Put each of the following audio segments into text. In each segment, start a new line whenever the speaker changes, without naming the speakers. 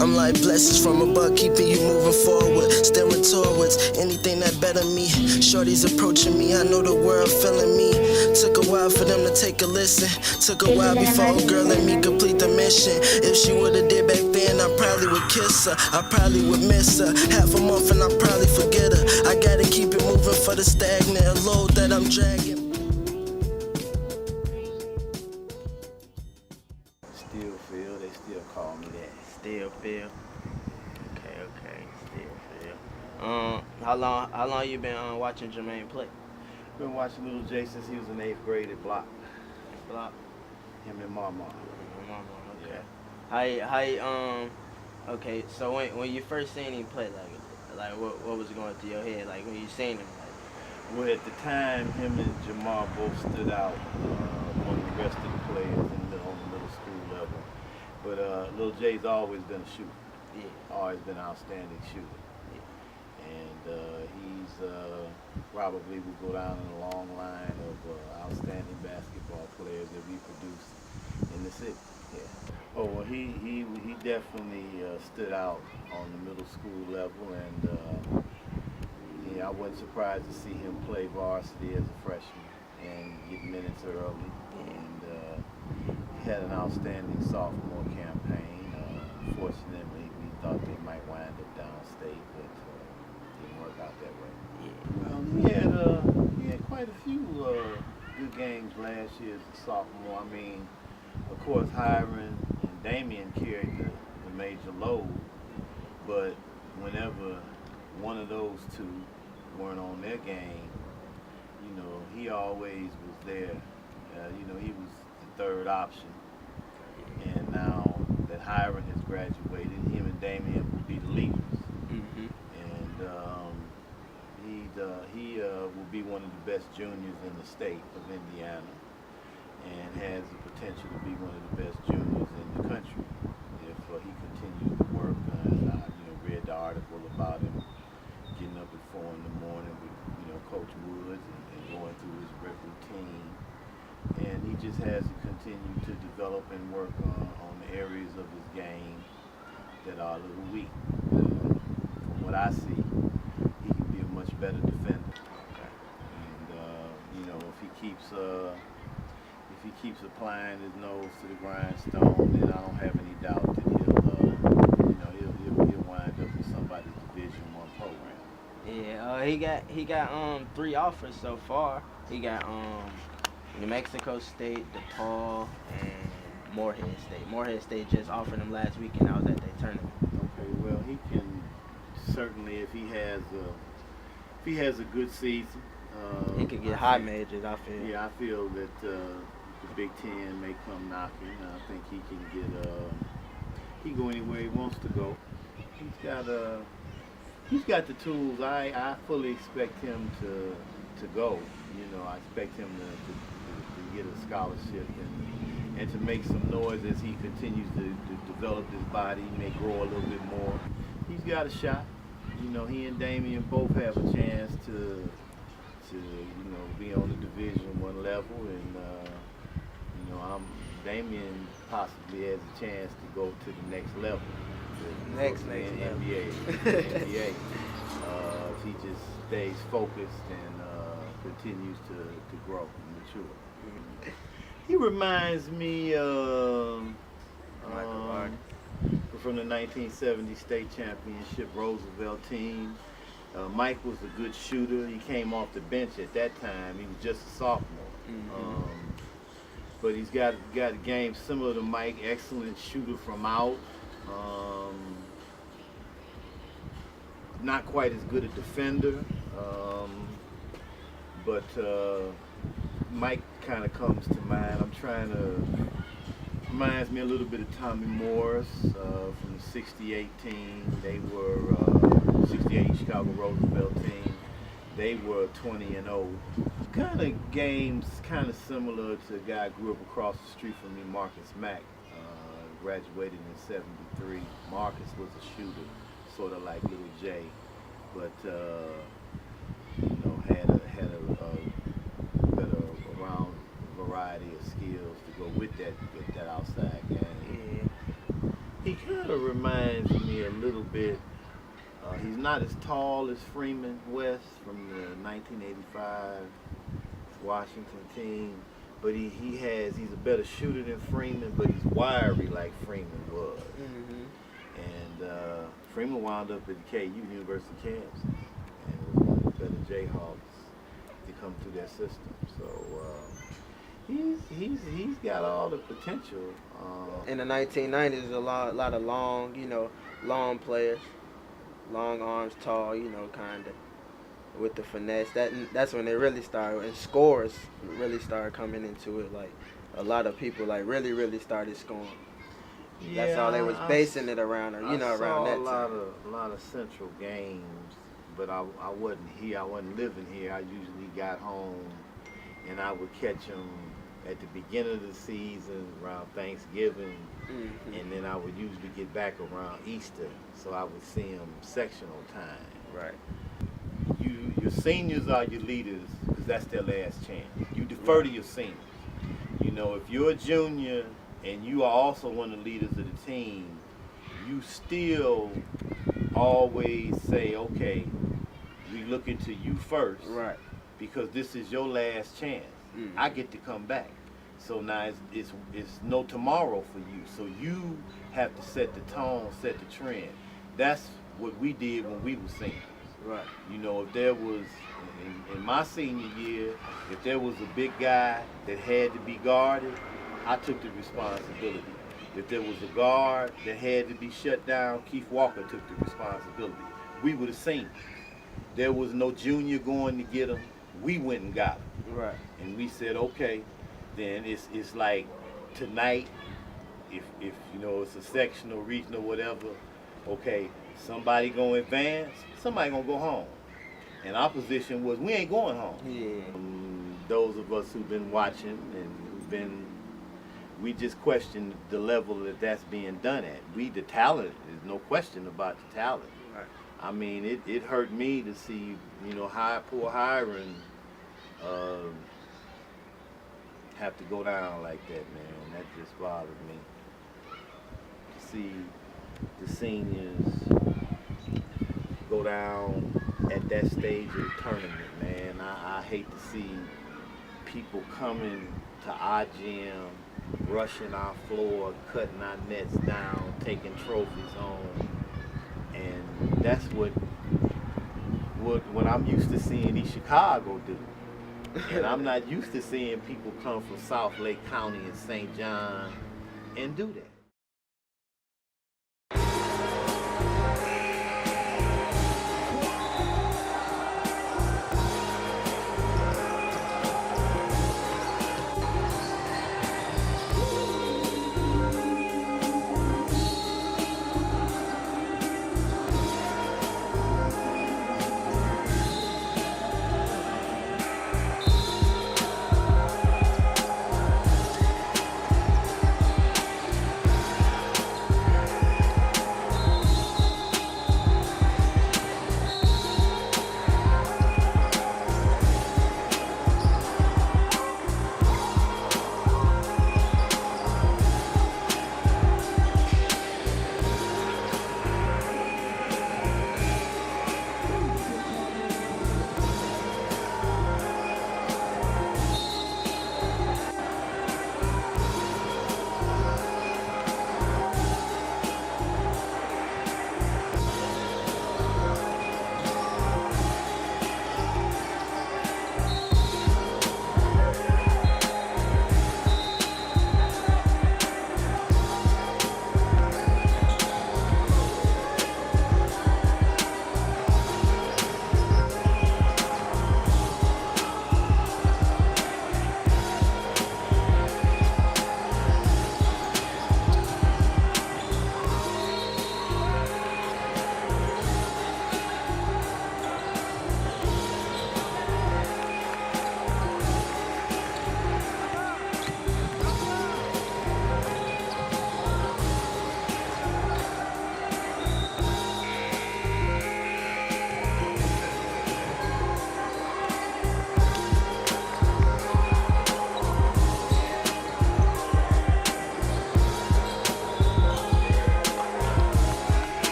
I'm like blessings from above, keeping you moving forward, staring towards anything that better me. Shorty's approaching me, I know the world feeling me. Took a while for them to take a listen. Took a while before a girl let me complete the mission. If she would've did back then, I probably would kiss her. I probably would miss her. Half a month and I probably forget her. I gotta keep it moving for the stagnant load that I'm dragging.
Still feel, they still call me that.
Still feel. Okay, still feel. How long you been watching Jermaine play?
Been watching Little J since he was in 8th grade at Block. Him and Mama.
Okay. How okay, so when you first seen him play, like what was going through your head, like when you seen him? Like?
Well, at the time, him and Jamal both stood out among the rest of the players on the middle school level. But Lil J's always been a shooter.
Yeah.
Always been an outstanding shooter. Yeah. And he's probably will go down in a long line of outstanding basketball players that we produced in the city. Yeah. Oh, well, he definitely stood out on the middle school level, and yeah, I wasn't surprised to see him play varsity as a freshman and get minutes early. And he had an outstanding sophomore campaign. Fortunately, we thought they might wind up downstate, but it didn't work out that way. Well, he had quite a few good games last year as a sophomore. I mean, of course, Hiram and Damian carried the major load, but whenever one of those two weren't on their game, you know, he always was there. You know, he was the third option. And now that Hiram has graduated, him and Damian will be the leaders.
Mm-hmm.
And he will be one of the best juniors in the state of Indiana, and has the potential to be one of the best juniors in the country if he continues to work. I read the article about him getting up at 4 in the morning with Coach Woods and going through his routine, and he just has to continue to develop and work on the areas of his game that are a little weak. From what I see, he can be a much better defender. And if he keeps applying his nose to the grindstone, then I don't have any doubt that he'll wind up in somebody's Division I program.
Yeah, he got 3 offers so far. He got New Mexico State, DePaul, and Morehead State. Morehead State just offered him last weekend. I was at their tournament.
Okay, well, he can certainly, if he has a good season.
He could get high majors, I feel.
Yeah, I feel that the Big Ten may come knocking. I think he can he can go anywhere he wants to go. He's got the tools. I fully expect him to go. I expect him to get a scholarship and to make some noise as he continues to develop his body. He may grow a little bit more. He's got a shot. He and Damian both have a chance to be on the Division I level, and Damian possibly has a chance to go to the next level.
Next level.
NBA. NBA. If he just stays focused and continues to grow and mature. He reminds me from the 1970 state championship Roosevelt team. Mike was a good shooter. He came off the bench at that time. He was just a sophomore.
Mm-hmm.
But he's got a game similar to Mike. Excellent shooter from out. Not quite as good a defender. But Mike kind of comes to mind. Reminds me a little bit of Tommy Morris from the 68 team. They were 68 Chicago Roosevelt team. They were 20-0. Kind of games kind of similar to a guy who grew up across the street from me, Marcus Mack. Graduated in 73. Marcus was a shooter, sort of like Little J, but had a round variety of skills to go with that outside game. He kind of reminds me a little bit. He's not as tall as Freeman West from the 1985 Washington team, but he's a better shooter than Freeman, but he's wiry like Freeman was. And Freeman wound up at KU, University of Kansas, and was one of the better Jayhawks to come through that system. So he's got all the potential.
In the 1990s, a lot of long players, long arms, tall, kind of with the finesse. That's when they really started, and scores really started coming into it. Like a lot of people really started scoring.
Yeah,
that's all they was basing it around, or around that time.
A lot of Central games, but I wasn't here. I wasn't living here. I usually got home, and I would catch them at the beginning of the season around Thanksgiving, and then I would usually get back around Easter, so I would see them sectional time.
Right.
Your seniors are your leaders because that's their last chance. You defer to your seniors. If you're a junior and you are also one of the leaders of the team, you still always say, okay, we looking to you first,
right? Because
this is your last chance. I get to come back. So now it's no tomorrow for you. So you have to set the tone, set the trend. That's what we did when we were seniors.
Right.
If there was, in my senior year, if there was a big guy that had to be guarded, I took the responsibility. If there was a guard that had to be shut down, Keith Walker took the responsibility. We were the seniors. There was no junior going to get him. We went and got him.
Right.
And we said, okay, then it's like tonight, if it's a sectional, regional, whatever, okay, somebody gonna advance, somebody gonna go home. And our position was, we ain't going home.
Yeah.
Those of us who've been watching and we just question the level that's being done at. The talent, there's no question about the talent.
Right.
I mean, it hurt me to see, poor Hiram have to go down like that, man. That just bothered me. To see the seniors go down at that stage of the tournament, man. I hate to see people coming to our gym, rushing our floor, cutting our nets down, taking trophies home. And that's what I'm used to seeing these Chicago do. And I'm not used to seeing people come from South Lake County and St. John and do that.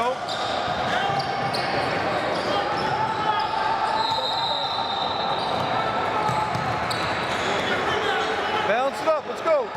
go. Balance it up. Let's go.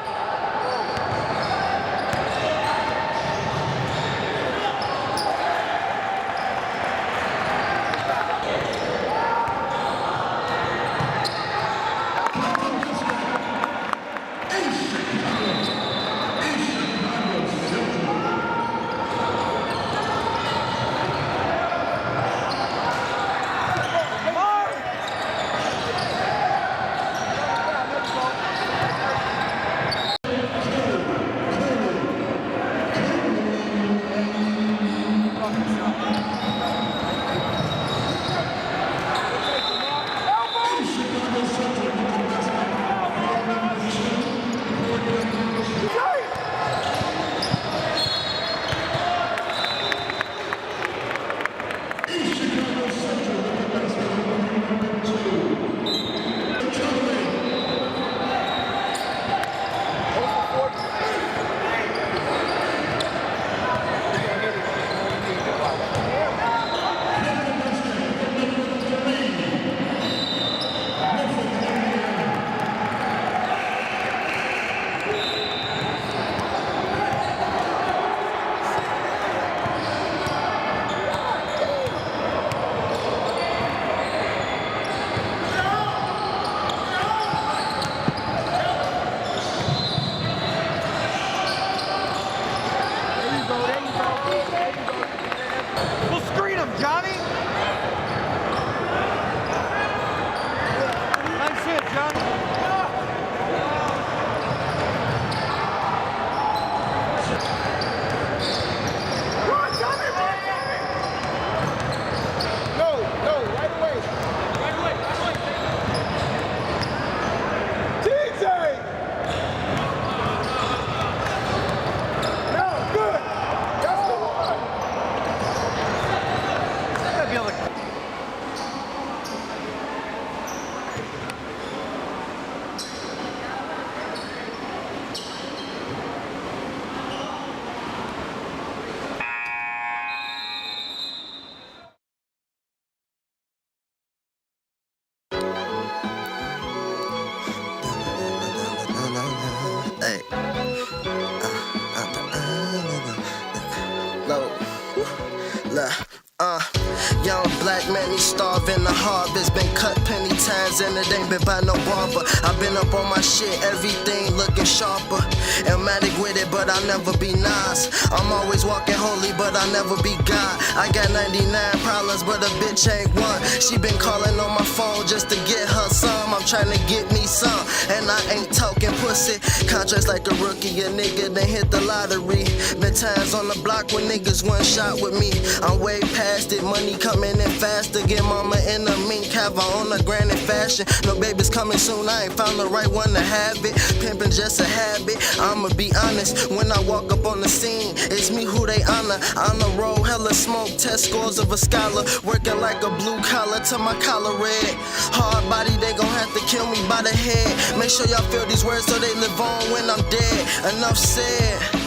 Young black man, he starving the harvest. Been cut penny times and it ain't been by no barber. I been up on my shit, everything looking sharper. Elmatic with it, but I'll never be nice. I'm always walking holy, but I'll never be God. I got 99 problems, but a bitch ain't one. She been calling on my phone just to get her some. I'm trying to get me some, and I ain't talking pussy. Contracts like a rookie, a nigga done hit the lottery. Been times on the block when niggas one shot with me. I'm way past it, money coming in faster. Get mama in a mink, have her on a granny fashion. No babies coming soon, I ain't found the right one to have it. Pimpin' just a habit, I'ma be honest. When I walk up on the scene, it's me who they honor. On the road, hella smoke, test scores of a scholar. Working like a blue collar till my collar red. Hard body, they gon' have to kill me by the head. Make sure y'all feel these words so they live on when I'm dead. Enough said.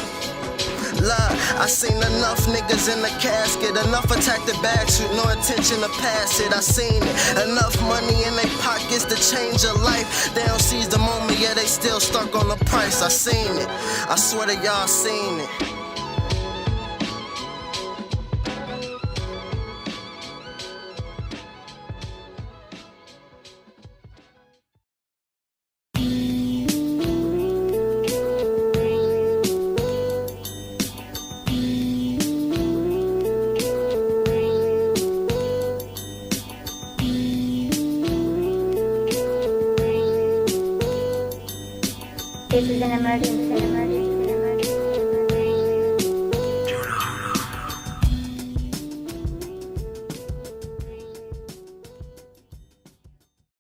I seen enough niggas in the casket, enough attack the bags with no intention to pass it. I seen it, enough money in their pockets to change a life. They don't seize the moment, yeah, they still stuck on the price. I seen it, I swear to y'all seen it.
This is an emergency.